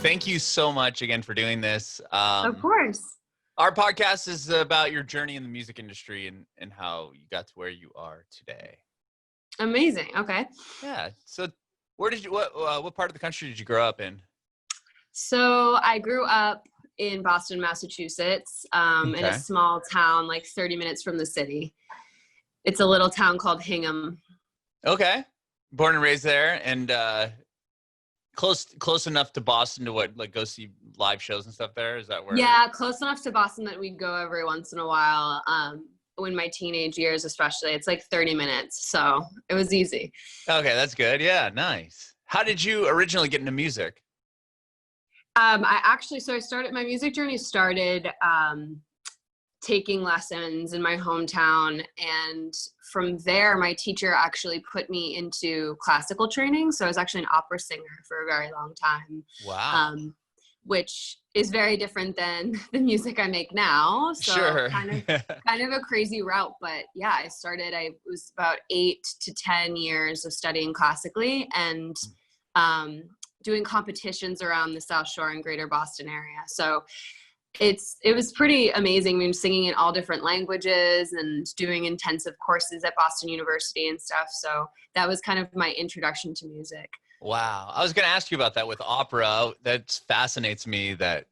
thank you so much again for doing this. Of course. Our podcast is about your journey in the music industry and how you got to where you are today. Amazing. Okay. Yeah. So where did you, what part of the country did you grow up in? So I grew up in Boston, Massachusetts, in a small town, like 30 minutes from the city. It's a little town called Hingham. Okay. Born and raised there, and close enough to Boston to like go see live shows and stuff there? Is that where? Yeah, close enough to Boston that we'd go every once in a while. In my teenage years, especially, it's like 30 minutes. So it was easy. Okay, that's good. Yeah, nice. How did you originally get into music? My music journey started taking lessons in my hometown. And from there, my teacher actually put me into classical training. So I was actually an opera singer for a very long time. Wow. Which is very different than the music I make now. So sure. kind of a crazy route. But yeah, I was about 8 to 10 years of studying classically and doing competitions around the South Shore and Greater Boston area. So it was pretty amazing. I mean, singing in all different languages and doing intensive courses at Boston University and stuff. So that was kind of my introduction to music. Wow. I was going to ask you about that with opera. That fascinates me that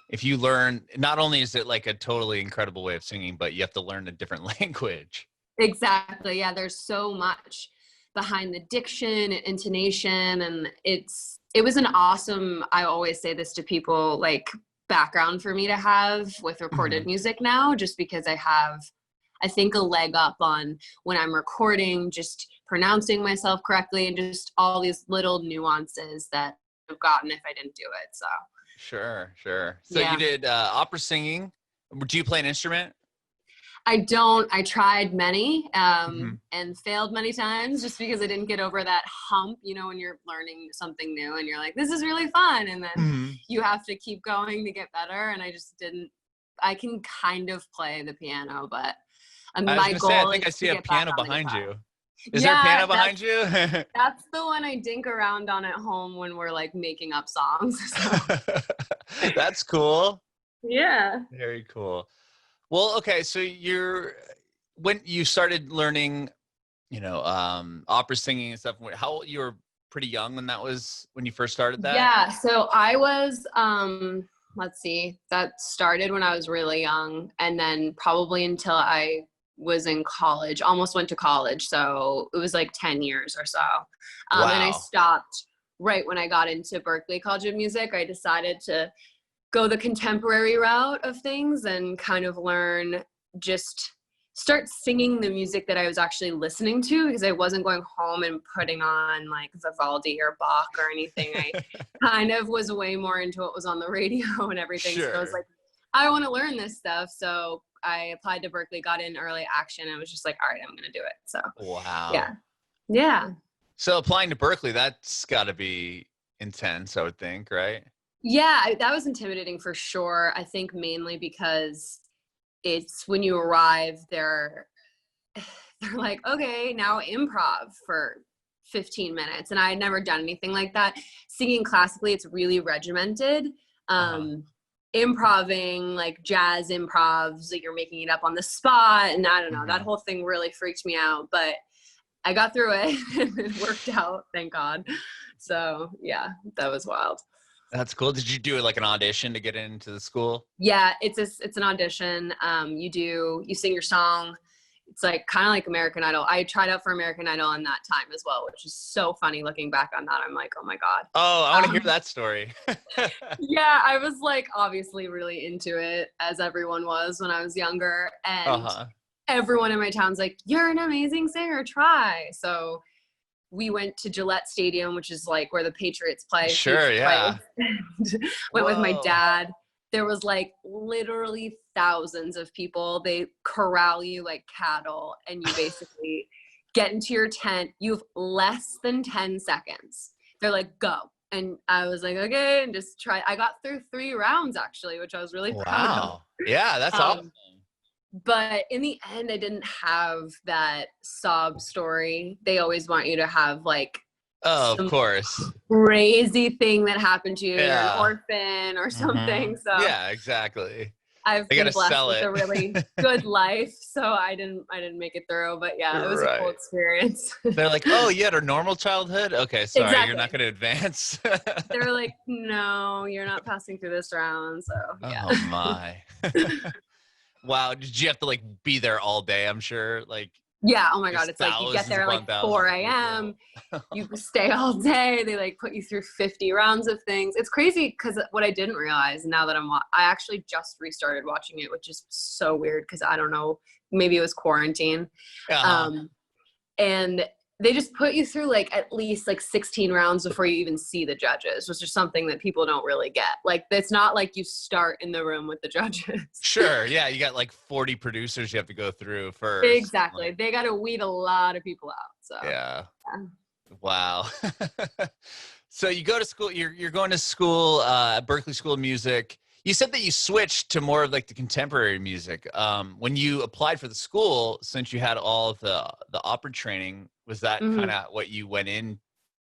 if you learn, not only is it like a totally incredible way of singing, but you have to learn a different language. Exactly. Yeah. There's so much behind the diction and intonation. And it was an awesome, I always say this to people, like background for me to have with recorded music now, just because I have, I think, a leg up on when I'm recording, just pronouncing myself correctly and just all these little nuances that I've gotten if I didn't do it. So Sure. So You did opera singing. Do you play an instrument? I don't. I tried many and failed many times just because I didn't get over that hump, when you're learning something new and you're like, this is really fun. And then you have to keep going to get better. And I just didn't. I can kind of play the piano, but my goal I think I see a piano behind you. Is there a piano behind you? That's the one I dink around on at home when we're like making up songs. So. That's cool. Yeah. Very cool. Well, okay. So when you started learning, opera singing and stuff, you were pretty young when you first started that? Yeah. So I was, let's see, that started when I was really young, and then probably until I was in college, almost went to college. So it was like 10 years or so. Wow. And I stopped right when I got into Berkeley College of Music. I decided to go the contemporary route of things and kind of start singing the music that I was actually listening to, because I wasn't going home and putting on like Vivaldi or Bach or anything. I kind of was way more into what was on the radio and everything. Sure. So I was like, I want to learn this stuff. So I applied to Berkeley, got in early action, and was just like, all right, I'm going to do it. So wow. Yeah. So applying to Berkeley, that's got to be intense, I would think, right? Yeah, that was intimidating for sure. I think mainly because it's when you arrive, they're like, okay, now improv for 15 minutes. And I had never done anything like that. Singing classically, it's really regimented. Improving, like jazz improvs, that you're making it up on the spot. And I don't know, that whole thing really freaked me out. But I got through it and it worked out, thank God. So yeah, that was wild. That's cool. Did you do like an audition to get into the school? Yeah, it's an audition. You sing your song. It's like kind of like American Idol. I tried out for American Idol in that time as well, which is so funny looking back on that. I'm like, oh my God. Oh, I want to hear that story. Yeah, I was like obviously really into it, as everyone was when I was younger. And everyone in my town's like, you're an amazing singer, try. So we went to Gillette Stadium, which is like where the Patriots play. Sure, yeah. Went with my dad. There was like literally thousands of people. They corral you like cattle, and you basically get into your tent. You have less than 10 seconds. They're like, go. And I was like, okay, and just try. I got through 3 rounds actually, which I was really proud of. Yeah, that's awesome. But in the end, I didn't have that sob story. They always want you to have like Oh, of some course. crazy thing that happened to you. You're an Yeah. orphan or something. So Yeah, exactly. I've They been gotta blessed sell with it. a really good life. So I didn't make it through, but yeah, it was a cool Right. experience. They're like, oh, you had a normal childhood? Okay, sorry, you're not Exactly. gonna advance. They were like, no, you're not passing through this round. So Oh yeah. my. Wow, did you have to like be there all day, I'm sure? Like Yeah. Oh my God. just It's like you get thousands there upon like 4 thousands of a.m. people. You stay all day. They like put you through 50 rounds of things. It's crazy because what I didn't realize now that I actually just restarted watching it, which is so weird because I don't know, maybe it was quarantine. Uh-huh. Um, and they just put you through like at least like 16 rounds before you even see the judges, which is something that people don't really get. Like it's not like you start in the room with the judges. Sure, yeah, you got like 40 producers you have to go through first. Exactly. Like, They got to weed a lot of people out. So yeah. yeah. Wow. So you go to school, you're going to school at Berkeley School of Music. You said that you switched to more of like the contemporary music. When you applied for the school, since you had all of the opera training, was that Mhm. kind of what you went in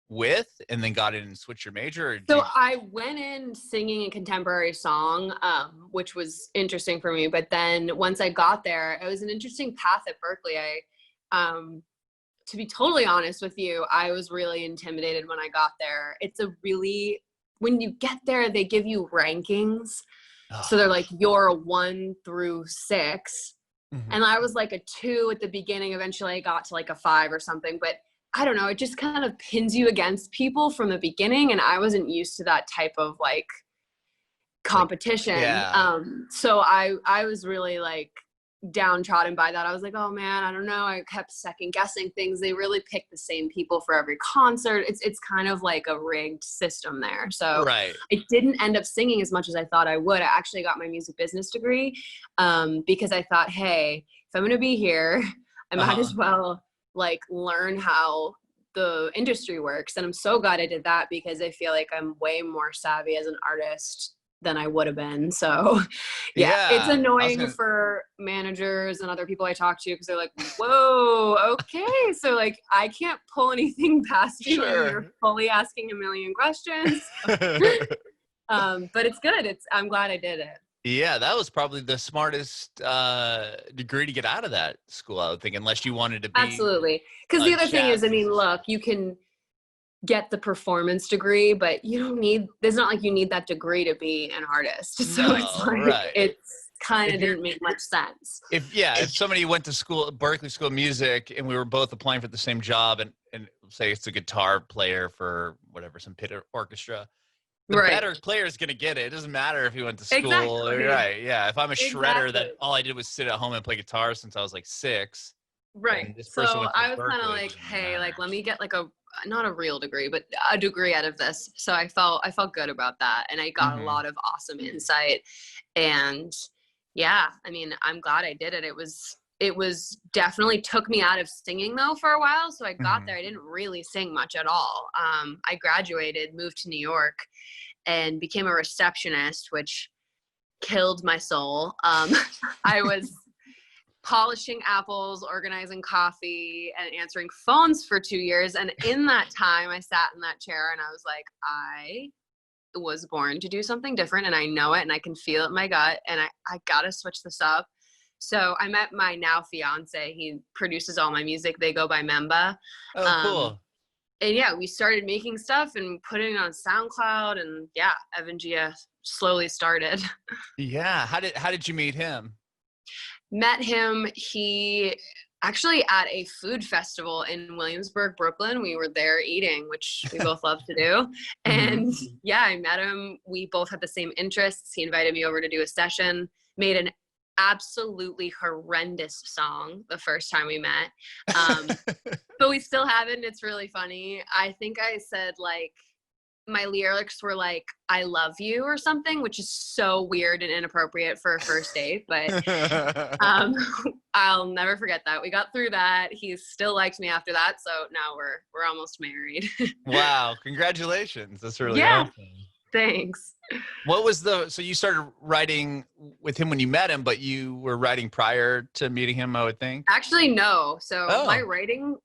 with and then got in and switched your major? Or So I went in singing a contemporary song, which was interesting for me. But then once I got there, it was an interesting path at Berkeley. To be totally honest with you, I was really intimidated when I got there. When you get there, they give you rankings. So they're like, you're a 1 through 6. Mhm. And I was like a 2 at the beginning. Eventually I got to like a 5 or something. But I don't know, it just kind of pins you against people from the beginning. And I wasn't used to that type of like competition. Yeah. So I was really like downtrodden by that. I was like, oh man, I don't know. I kept second guessing things. They really pick the same people for every concert. It's kind of like a rigged system there. So Right. I didn't end up singing as much as I thought I would. I actually got my music business degree because I thought, hey, if I'm going to be here, I might as well like learn how the industry works. And I'm so glad I did that because I feel like I'm way more savvy as an artist than I would have been. So yeah, it's Yeah. annoying for managers and other people I talk to because they're like, whoa, okay. So like, I can't pull anything past you when you're fully asking a million questions. But it's good. I'm glad I did it. Yeah, that was probably the smartest degree to get out of that school, I would think, unless you wanted to be Absolutely. Because the other thing is, I mean, look, you can get the performance degree, but there's not like you need that degree to be an artist. So it's like, right. it's kind of didn't make much sense. If somebody went to school, Berkeley School of Music, and we were both applying for the same job and say it's a guitar player for whatever, some pit orchestra, the better player is going to get it. It doesn't matter if he went to school. Exactly. Right. Yeah. If I'm a shredder that Exactly. all I did was sit at home and play guitar since I was like 6. Right. This person So went to I was kind of Berkeley, like, it doesn't hey, matter. like, let me get like not a real degree, but a degree out of this. So I felt good about that. And I got a lot of awesome insight. And yeah, I mean, I'm glad I did it. It was definitely took me out of singing though for a while. So I got there, I didn't really sing much at all. I graduated, moved to New York and became a receptionist, which killed my soul. I was polishing apples, organizing coffee, and answering phones for 2 years. And in that time, I sat in that chair and I was like, I was born to do something different and I know it and I can feel it in my gut and I gotta switch this up. So I met my now fiance. He produces all my music. They go by MEMBA. Oh, cool. And yeah, we started making stuff and putting it on SoundCloud and yeah, EVAN GIIA slowly started. Yeah. How did you meet him? Met him, he actually at a food festival in Williamsburg, Brooklyn. We were there eating, which we both love to do. And yeah, I met him. We both had the same interests. He invited me over to do a session, made an absolutely horrendous song the first time we met. But we still have it and it's really funny. I think I said like, my lyrics were like, I love you or something, which is so weird and inappropriate for a first date. But I'll never forget that. We got through that. He still liked me after that. So now we're almost married. Wow. Congratulations. That's really Yeah. awesome. Thanks. What was so you started writing with him when you met him, but you were writing prior to meeting him, I would think? Actually, no. So my Oh. writing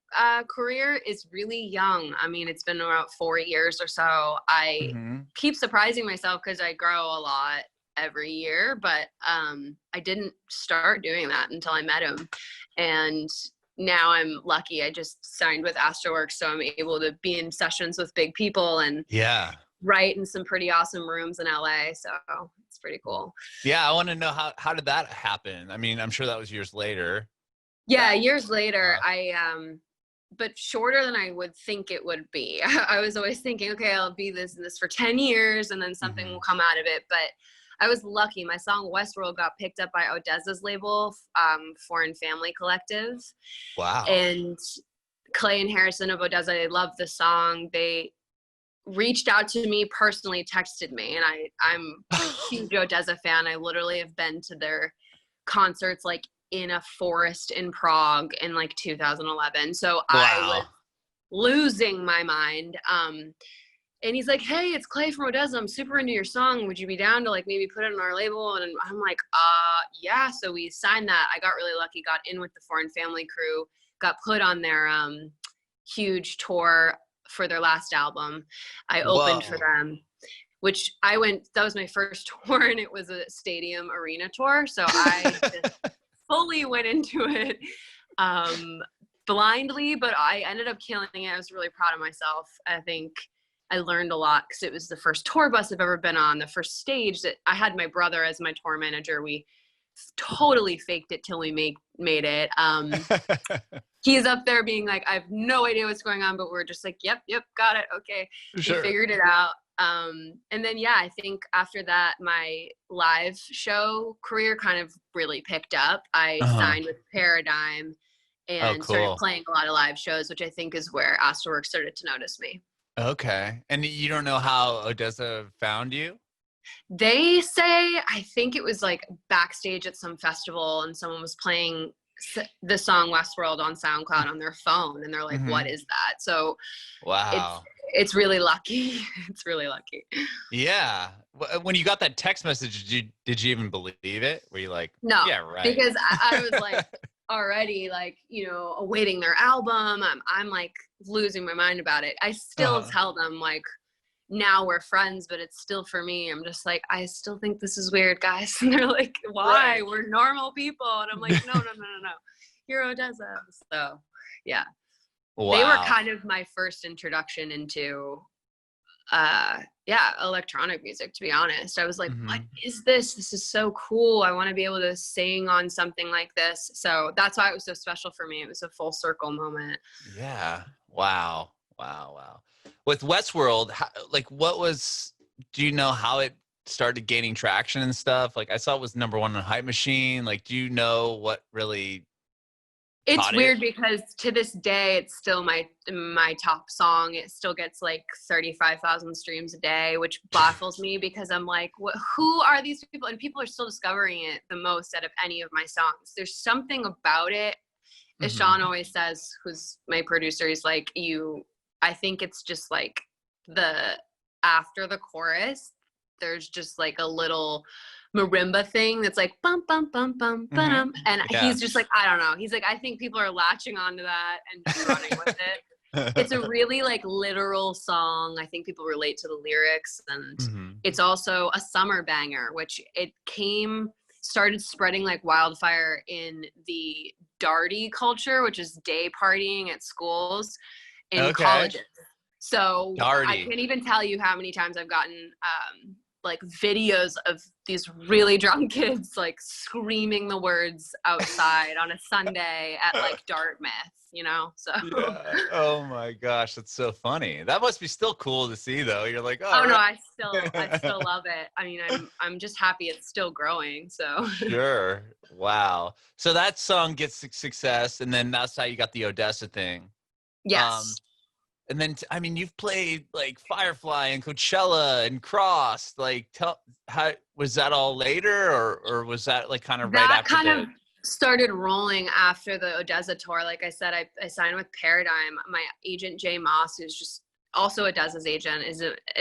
career is really young. I mean, it's been about 4 years or so. I Mhm. keep surprising myself because I grow a lot every year, but I didn't start doing that until I met him. And now I'm lucky. I just signed with Astroworks, so I'm able to be in sessions with big people and Yeah. write in some pretty awesome rooms in LA. So it's pretty cool. Yeah, I want to know how did that happen? I mean, I'm sure that was years later. Yeah, That years later, uh, but shorter than I would think it would be. I was always thinking, okay, I'll be this and this for 10 years and then something will mhm. come out of it. But I was lucky. My song Westworld got picked up by ODESZA'S label, Foreign Family Collective. Wow. And Clay and Harrison of ODESZA, they loved the song. They reached out to me personally, texted me, and I'm a huge ODESZA fan. I literally have been to their concerts like in a forest in Prague in like 2011. So I was Wow. losing my mind. And he's like, hey, it's Clay from ODESZA. I'm super into your song. Would you be down to like maybe put it on our label? And I'm like, yeah. So we signed that. I got really lucky, got in with the Foreign Family crew, got put on their huge tour for their last album. I opened for Whoa. them, which that was my first tour, and it was a stadium arena tour. So I just fully went into it blindly, but I ended up killing it. I was really proud of myself. I think I learned a lot because it was the first tour bus I've ever been on, the first stage that I had my brother as my tour manager. We totally faked it till we made it. He's up there being like, I have no idea what's going on, but we're just like, yep, got it. Okay. We Sure. figured it out. And then, yeah, I think after that, my live show career kind of really picked up. I Uh-huh. signed with Paradigm Oh, and started cool. playing a lot of live shows, which I think is where Astroworks started to notice me. Okay. And you don't know how ODESZA found you? They say, I think it was like backstage at some festival and someone was playing the song Westworld on SoundCloud on their phone, and they're like, what Mhm. is that? So Wow. it's really lucky. It's really lucky. Yeah. When you got that text message, did you even believe it? Were you like, No, yeah, right? because I was like already like, awaiting their album. I'm like losing my mind about it. I still Uh-huh. tell them like, now we're friends, but it's still for me. I'm just like, I still think this is weird, guys. And they're like, why? Right. We're normal people. And I'm like, no. You're ODESZA. So yeah, they were Wow. kind of my first introduction into electronic music, to be honest. I was like, what Mhm. is this? This is so cool. I want to be able to sing on something like this. So that's why it was so special for me. It was a full circle moment. Yeah. Wow. Wow. Wow. With Westworld, do you know how it started gaining traction and stuff? Like I saw it was number one on Hype Machine. Like, do you know what really It's caught it? weird because to this day, it's still my top song. It still gets like 35,000 streams a day, which baffles me because I'm like, who are these people? And people are still discovering it the most out of any of my songs. There's something about it. As Sean Mhm. always says, who's my producer, he's like, I think it's just like after the chorus, there's just like a little marimba thing that's like bum bum bum bum Mhm. bum, and Yeah. he's just like, I don't know, he's like, I think people are latching onto that and just running with it. It's a really like literal song. I think people relate to the lyrics, and Mhm. it's also a summer banger, which started spreading like wildfire in the darty culture, which is day partying at schools in Okay. colleges. So I Darty. can't even tell you how many times I've gotten like videos of these really drunk kids like screaming the words outside on a Sunday at like Dartmouth, so. Yeah. Oh my gosh, that's so funny. That must be still cool to see though. You're like, all Oh no, right. I still love it. I mean, I'm just happy it's still growing. So Sure. Wow. So that song gets success, and then that's how you got the ODESZA thing. Um, yes. and then I mean, you've played like Firefly and Coachella and Cross. Like, how was that all later, or was that like kind of right That after kind of the? started rolling after the ODESZA tour. Like I said, I signed with Paradigm. My agent Jay Moss, who's just also ODESZA'S agent, is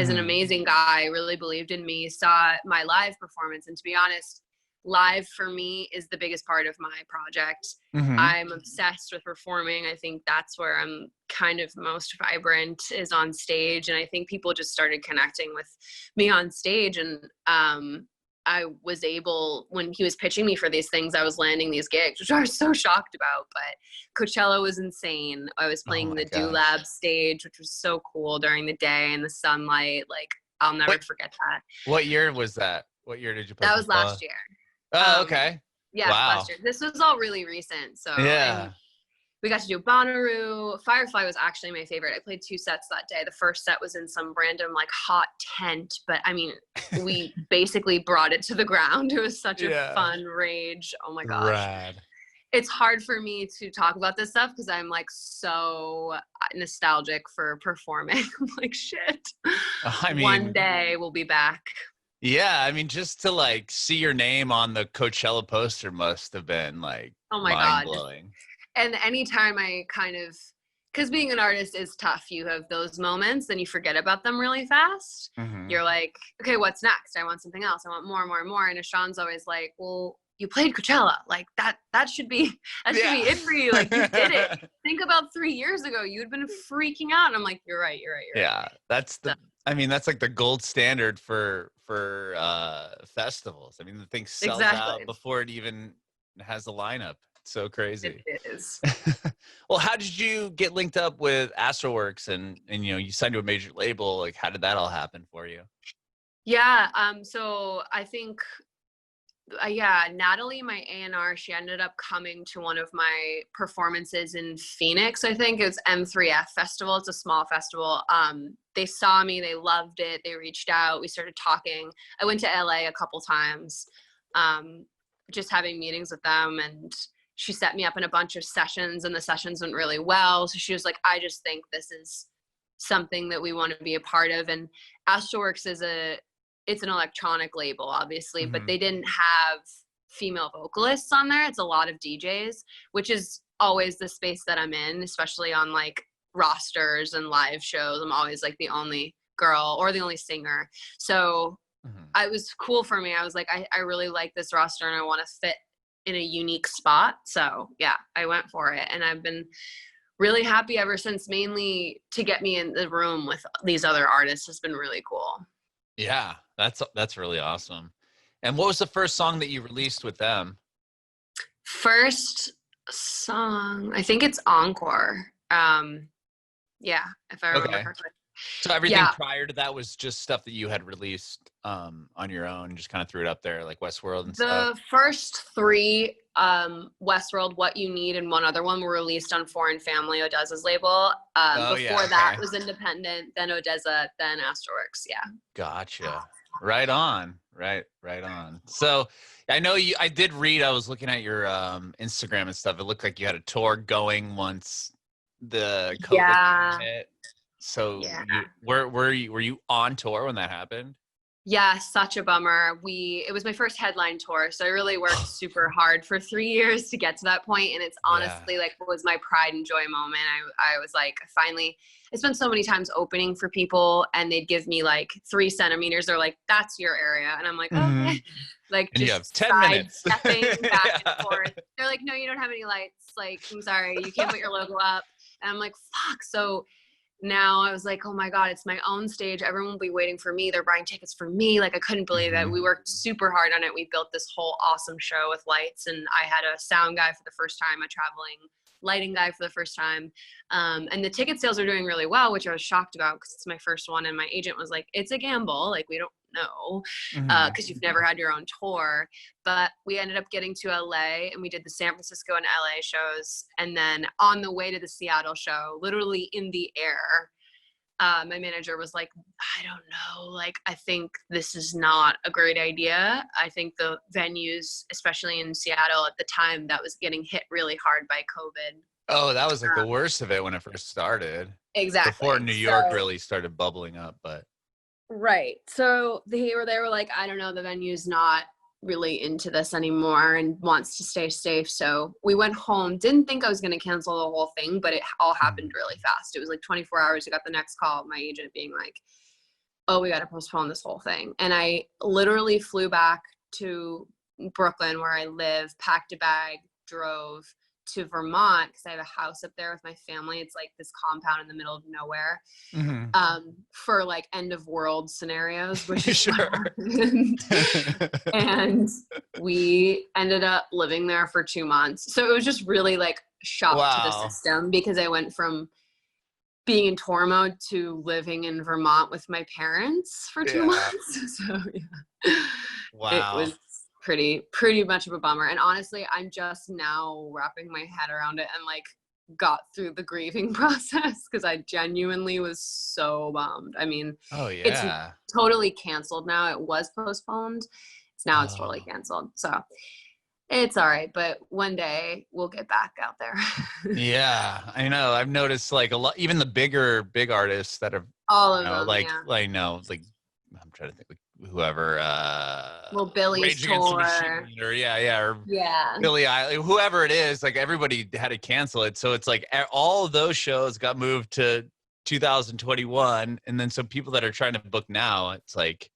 an amazing guy, really believed in me, saw my live performance. And to be honest, live for me is the biggest part of my project. I'm obsessed with performing. I think that's where I'm kind of most vibrant, is on stage. And I think people just started connecting with me on stage. And I was able, when he was pitching me for these things, I was landing these gigs, which I was so shocked about. But Coachella was insane. I was playing the Do Lab stage, which was so cool during the day and the sunlight. Like, I'll never forget that. What year was that? What year did you play? That was last year. Oh, okay. Yeah, last year. This was all really recent. So yeah. We got to do Bonnaroo. Firefly was actually my favorite. I played 2 sets that day. The first set was in some random like hot tent, but I mean, we basically brought it to the ground. It was such a fun rage. Oh my gosh. Rad. It's hard for me to talk about this stuff because I'm like so nostalgic for performing. I'm like, shit. I mean, one day we'll be back. Yeah, I mean, just to like see your name on the Coachella poster must have been like mind-blowing. And anytime I kind of, because being an artist is tough, you have those moments, then you forget about them really fast. You're like, okay, what's next? I want something else. I want more and more and more. And Ashan's always like, well, you played Coachella. Like that should be it for you. Like you did it. Think about 3 years ago, you'd been freaking out. And I'm like, you're right. Yeah, that's that's like the gold standard for festivals. I mean, the thing sells out before it even has a lineup. It's so crazy. It is. Well, how did you get linked up with Astralwerks and you signed to a major label? Like, how did that all happen for you? Yeah. So I think, Natalie, my A&R, she ended up coming to one of my performances in Phoenix. I think it was M3F Festival. It's a small festival. They saw me, they loved it. They reached out, we started talking. I went to LA a couple times, just having meetings with them, and she set me up in a bunch of sessions, and the sessions went really well. So she was like, I just think this is something that we want to be a part of. And Astralwerks it's an electronic label, obviously, but they didn't have female vocalists on there. It's a lot of DJs, which is always the space that I'm in, especially on like rosters and live shows. I'm always like the only girl or the only singer. So it was cool for me. I was like, I really like this roster and I want to fit in a unique spot. So yeah, I went for it. And I've been really happy ever since, mainly to get me in the room with these other artists has been really cool. Yeah, that's really awesome. And what was the first song that you released with them? First song, I think it's Encore. Yeah, if I remember correctly. So everything prior to that was just stuff that you had released on your own and just kind of threw it up there, like WESTWORLD and stuff? The first 3, WESTWORLD, What You Need, and one other one were released on Foreign Family, ODESZA'S label. Before that was independent, then ODESZA, then Astralwerks, yeah. Gotcha. Right on. Right on. So I know I did read, I was looking at your Instagram and stuff. It looked like you had a tour going once the COVID hit. So were you on tour when that happened? Yeah, such a bummer. It was my first headline tour, so I really worked super hard for 3 years to get to that point, and it's honestly like was my pride and joy moment. I was like, finally, I spent so many times opening for people, and they'd give me like 3 centimeters. They're like, "That's your area," and I'm like, "Okay." Like, and just you have 10 minutes stepping back and forth. They're like, "No, you don't have any lights. Like, I'm sorry, you can't put your logo up." And I'm like, "Fuck." So now I was like, oh my God, it's my own stage. Everyone will be waiting for me. They're buying tickets for me. Like, I couldn't believe it. We worked super hard on it. We built this whole awesome show with lights, and I had a sound guy for the first time, a traveling lighting guy for the first time. And the ticket sales are doing really well, which I was shocked about because it's my first one. And my agent was like, it's a gamble. Like, we don't know because you've never had your own tour. But we ended up getting to LA, and we did the San Francisco and LA shows. And then on the way to the Seattle show, literally in the air, my manager was like, I don't know, like, I think this is not a great idea. I think the venues, especially in Seattle at the time, that was getting hit really hard by COVID. Oh, that was like the worst of it when it first started. Exactly. Before New York really started bubbling up, but. Right. So they were like, I don't know, the venue's not really into this anymore and wants to stay safe. So we went home, didn't think I was going to cancel the whole thing, but it all happened really fast. It was like 24 hours. I got the next call, my agent being like, oh, we got to postpone this whole thing. And I literally flew back to Brooklyn where I live, packed a bag, drove to Vermont because I have a house up there with my family. It's like this compound in the middle of nowhere, for like end of world scenarios, which is Sure. and we ended up living there for 2 months. So it was just really like shock to the system, because I went from being in tour mode to living in Vermont with my parents for 2 months. So it was pretty much of a bummer. And honestly, I'm just now wrapping my head around it and like got through the grieving process, because I genuinely was so bummed. I mean, it's totally canceled now. It was postponed. It's totally canceled. So it's all right, but one day we'll get back out there. Yeah, I know. I've noticed like a lot, even the big artists that have all of them, I know, like I'm trying to think, like whoever, well, Billy's Rage tour, Against the Machine, or Billy Eilish, whoever it is, like everybody had to cancel it. So it's like all of those shows got moved to 2021, and then some people that are trying to book now, it's like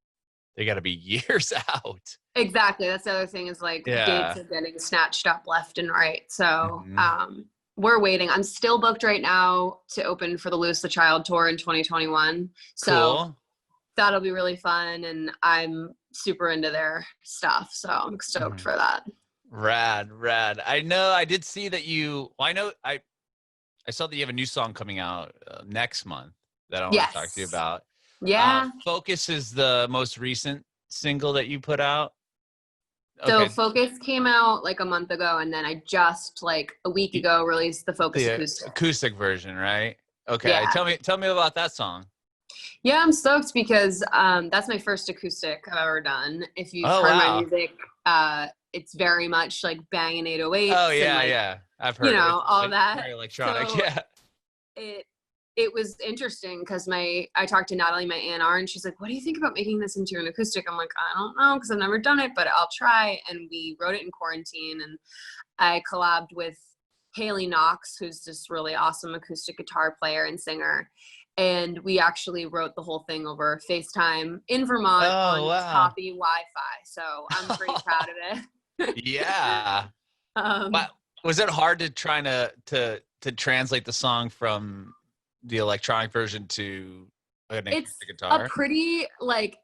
they got to be years out. Exactly. That's the other thing, is like dates are getting snatched up left and right. So we're waiting. I'm still booked right now to open for the Lose the Child tour in 2021. So that'll be really fun, and I'm super into their stuff, so I'm stoked for that. Rad. I know I did see that I saw that you have a new song coming out next month that I want to talk to you about. Focus is the most recent single that you put out. So Focus came out like a month ago, and then I just like a week ago released the Focus acoustic version, right? Okay. Tell me about that song. Yeah, I'm stoked because that's my first acoustic I've ever done. If you've heard my music, it's very much like banging 808s. Oh yeah, I've heard all that. Very electronic, It was interesting because I talked to Natalie, my A&R, and she's like, what do you think about making this into an acoustic? I'm like, I don't know, because I've never done it, but I'll try. And we wrote it in quarantine, and I collabed with Haley Knox, who's this really awesome acoustic guitar player and singer. And we actually wrote the whole thing over FaceTime in Vermont on choppy Wi-Fi. So I'm pretty proud of it. Yeah. Was it hard to try to translate the song from the electronic version to an acoustic guitar? It's a pretty like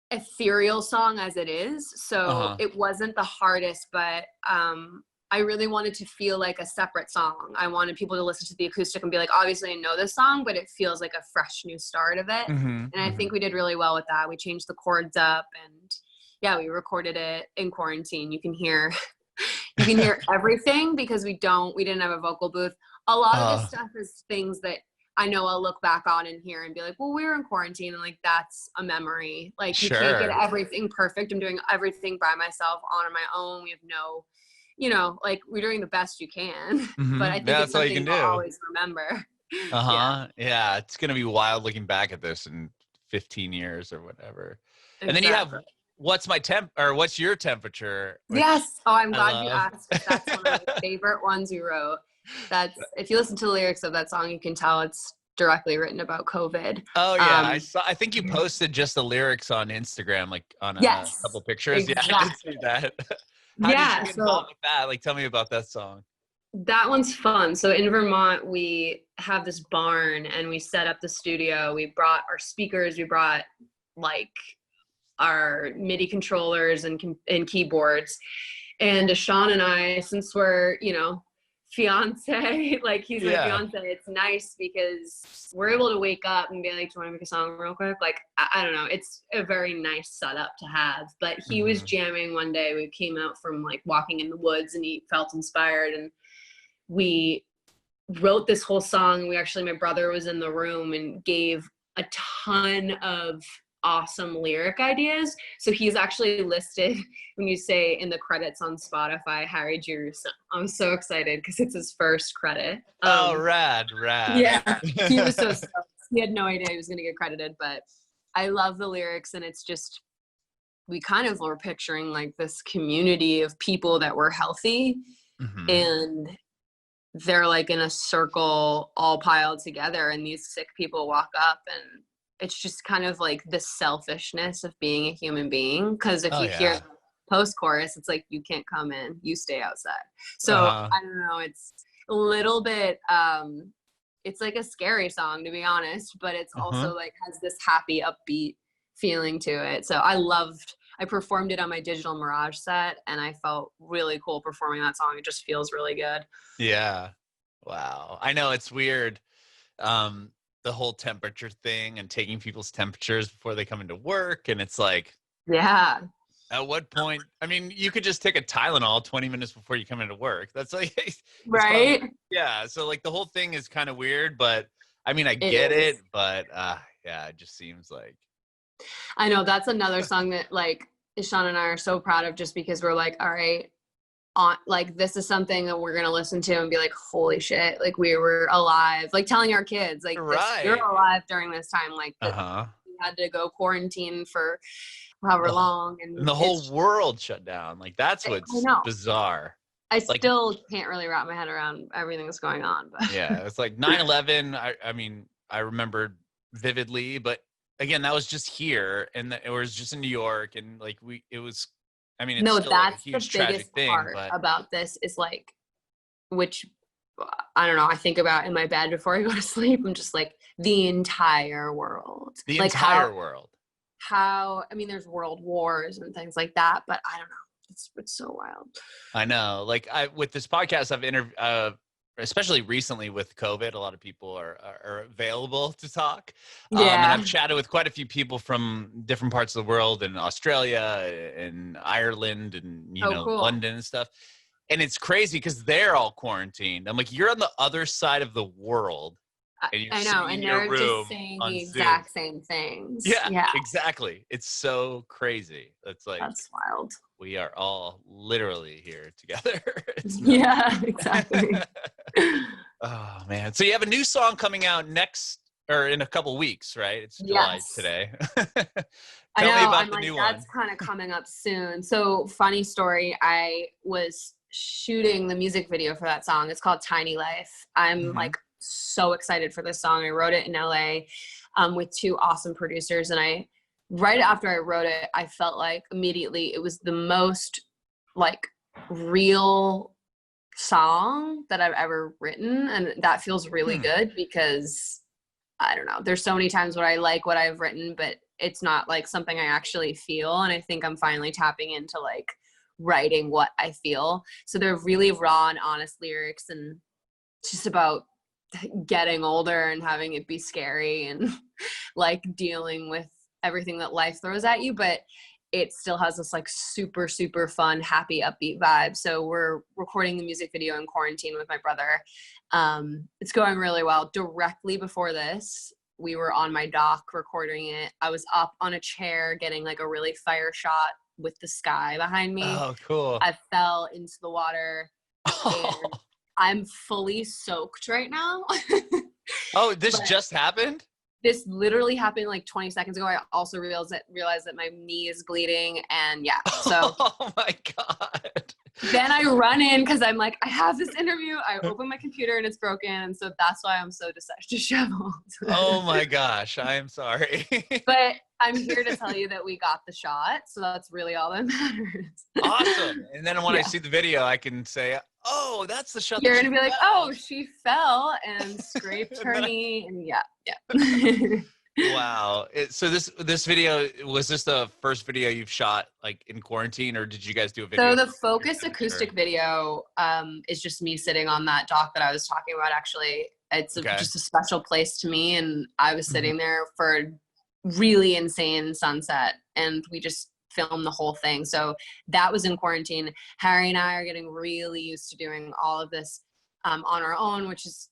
ethereal song as it is. So it wasn't the hardest, but I really wanted to feel like a separate song. I wanted people to listen to the acoustic and be like, obviously I know this song, but it feels like a fresh new start of it. And I think we did really well with that. We changed the chords up, and we recorded it in quarantine. You can hear everything because we didn't have a vocal booth. A lot of this stuff is things that I know I'll look back on and hear and be like, well, we were in quarantine, and like that's a memory. Like you can't get everything perfect. I'm doing everything by myself on my own. We have no, like we're doing the best you can. But I think it's something you'll always remember. Yeah, it's gonna be wild looking back at this in 15 years or whatever. And then you have what's your temperature? Yes. Oh, I'm glad you asked. That's one of my favorite ones you wrote. If you listen to the lyrics of that song, you can tell it's directly written about COVID. Oh yeah, I think you posted just the lyrics on Instagram, like on a couple pictures. Exactly. Yeah, I did see that. How did you get involved with that? Like, tell me about that song. That one's fun. So in Vermont, we have this barn, and we set up the studio. We brought our speakers. We brought like our MIDI controllers and keyboards. And Sean and I, since we're fiance, like he's my fiance, it's nice because we're able to wake up and be like, do you want to make a song real quick? Like I don't know, it's a very nice setup to have. But he was jamming one day. We came out from like walking in the woods, and he felt inspired, and we wrote this whole song. My brother was in the room and gave a ton of awesome lyric ideas. So he's actually listed, when you say in the credits on Spotify, Harry Jerusalem. I'm so excited because it's his first credit. Rad. Yeah, he was so stoked. He had no idea he was going to get credited, but I love the lyrics, and it's just we kind of were picturing like this community of people that were healthy, and they're like in a circle all piled together, and these sick people walk up, and it's just kind of like the selfishness of being a human being. Because if you hear post-chorus, it's like, you can't come in, you stay outside. So I don't know, it's a little bit it's like a scary song, to be honest, but it's also like has this happy upbeat feeling to it. So I performed it on my digital Mirage set, and I felt really cool performing that song. It just feels really good. Yeah. Wow. I know it's weird. The whole temperature thing and taking people's temperatures before they come into work. And it's like, yeah, at what point, I mean, you could just take a Tylenol 20 minutes before you come into work. That's like, right. Yeah. So like the whole thing is kind of weird, but I mean, I It get is. it, but yeah, it just seems like. I know that's another song that like Sean and I are so proud of, just because we're like, all right, like this is something that we're gonna listen to and be like, holy shit, like we were alive, like telling our kids like you're alive during this time, like we had to go quarantine for however long, and the whole world shut down. Like that's what's bizarre. I still can't really wrap my head around everything that's going on, but yeah, it's like 9/11. I mean, I remember vividly, but again, that was just here, and it was just in New York, and like it was. I mean, it's still like a huge tragic thing. But about this is like, which I don't know, I think about in my bed before I go to sleep. I'm just like, the entire world. The like entire world. How, I mean, there's world wars and things like that, but I don't know. It's so wild. I know. Like with this podcast, I've interviewed, especially recently with COVID, a lot of people are available to talk. And I've chatted with quite a few people from different parts of the world, in Australia and Ireland and, cool. London and stuff. And it's crazy because they're all quarantined. I'm like, you're on the other side of the world. And you're I know, and they're just saying the exact same things. Yeah, exactly. It's so crazy. It's like, that's wild. We are all literally here together. Yeah, exactly. Oh man! So you have a new song coming out in a couple weeks, right? It's July today. Tell me about the new one. That's kind of coming up soon. So funny story. I was shooting the music video for that song. It's called Tiny Life. I'm like so excited for this song. I wrote it in LA with two awesome producers, and right after I wrote it, I felt like immediately it was the most like real song that I've ever written, and that feels really good, because I don't know, there's so many times where I like what I've written, but it's not like something I actually feel, and I think I'm finally tapping into like writing what I feel. So they're really raw and honest lyrics, and it's just about getting older and having it be scary and like dealing with everything that life throws at you, but it still has this like super, super fun, happy, upbeat vibe. So we're recording the music video in quarantine with my brother. It's going really well. Directly before this, we were on my dock recording it. I was up on a chair getting like a really fire shot with the sky behind me. Oh, cool. I fell into the water. And I'm fully soaked right now. Oh, this just happened? This literally happened like 20 seconds ago. I also realized that my knee is bleeding, and so. Oh my God. Then I run in because I'm like, I have this interview. I open my computer and it's broken, and so that's why I'm so disheveled. Oh my gosh, I am sorry. But I'm here to tell you that we got the shot, so that's really all that matters. Awesome. And then when I see the video, I can say, oh, that's the shot. You're gonna be like, oh, she fell and scraped her knee, and Wow. So this video, was this the first video you've shot like in quarantine, or did you guys do a video? So the Focus acoustic video is just me sitting on that dock that I was talking about. Actually, it's just a special place to me, and I was sitting there for a really insane sunset, and we just filmed the whole thing. So that was in quarantine. Harry and I are getting really used to doing all of this on our own, which is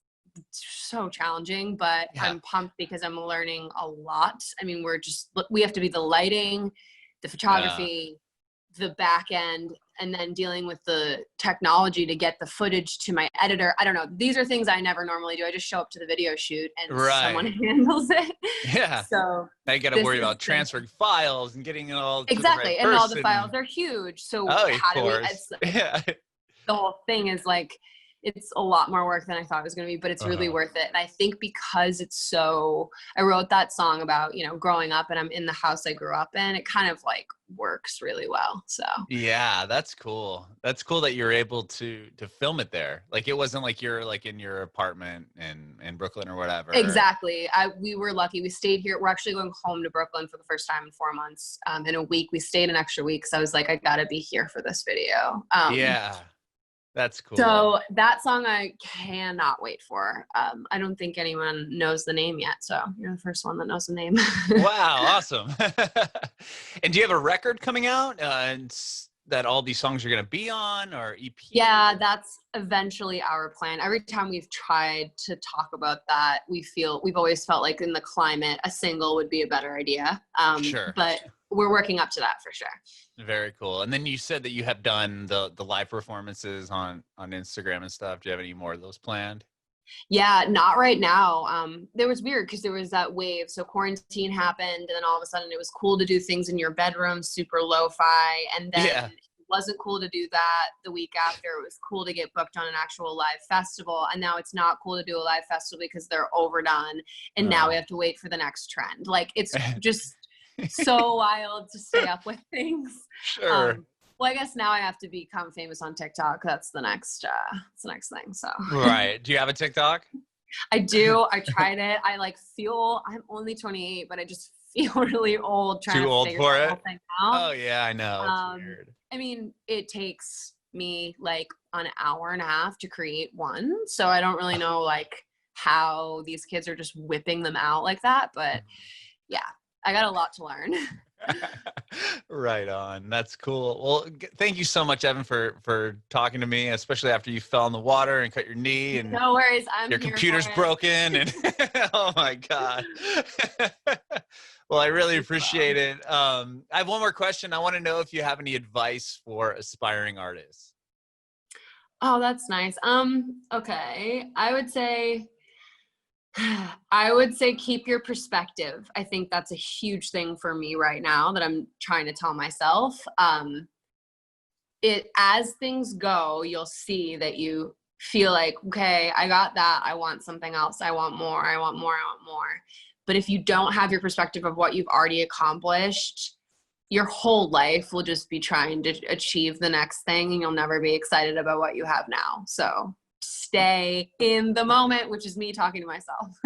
so challenging, but I'm pumped because I'm learning a lot. I mean, we have to be the lighting, the photography, the back end and then dealing with the technology to get the footage to my editor. I don't know. These are things I never normally do. I just show up to the video shoot and someone handles it. Yeah. So now you got to worry about transferring files and getting it all to exactly. the right and all the person. files are huge. So of how do we, course. Yeah. the whole thing is like, it's a lot more work than I thought it was going to be, but it's really worth it. And I think because I wrote that song about, you know, growing up and I'm in the house I grew up in, it kind of like works really well. So yeah, that's cool. That's cool that you're able to film it there. Like, it wasn't like you're like in your apartment in Brooklyn or whatever. Exactly. We were lucky. We stayed here. We're actually going home to Brooklyn for the first time in 4 months. In a week, we stayed an extra week. So I was like, I gotta be here for this video. Yeah. That's cool. So that song I cannot wait for. I don't think anyone knows the name yet. So you're the first one that knows the name. Wow. Awesome. And do you have a record coming out and that all these songs are going to be on, or EP? Yeah, that's eventually our plan. Every time we've tried to talk about that, we've always felt like in the climate, a single would be a better idea. Sure. But we're working up to that for sure. Very cool. And then you said that you have done the live performances on Instagram and stuff. Do you have any more of those planned? Yeah, not right now. There was weird because there was that wave. So quarantine happened, and then all of a sudden it was cool to do things in your bedroom, super lo-fi. And then it wasn't cool to do that the week after. It was cool to get booked on an actual live festival. And now it's not cool to do a live festival because they're overdone. And now we have to wait for the next trend. Like, it's just so wild to stay up with things. Sure. Well, I guess now I have to become famous on TikTok. That's the next thing. So right. Do you have a TikTok? I do. I tried it. I feel I'm only 28, but I just feel really old trying Too to old figure for the it. whole thing out. Oh yeah, I know. It's weird. I mean, it takes me like an hour and a half to create one, so I don't really know how these kids are just whipping them out like that. But yeah, I got a lot to learn. Right on. That's cool. Well, thank you so much, Evan, for talking to me, especially after you fell in the water and cut your knee and no worries. your computer's broken and oh my God. Well, I really appreciate it. I have one more question. I want to know if you have any advice for aspiring artists. Oh, that's nice. Okay. I would say keep your perspective. I think that's a huge thing for me right now that I'm trying to tell myself. As things go, you'll see that you feel like, okay, I got that. I want something else. I want more. I want more. I want more. But if you don't have your perspective of what you've already accomplished, your whole life will just be trying to achieve the next thing, and you'll never be excited about what you have now. So stay in the moment, which is me talking to myself.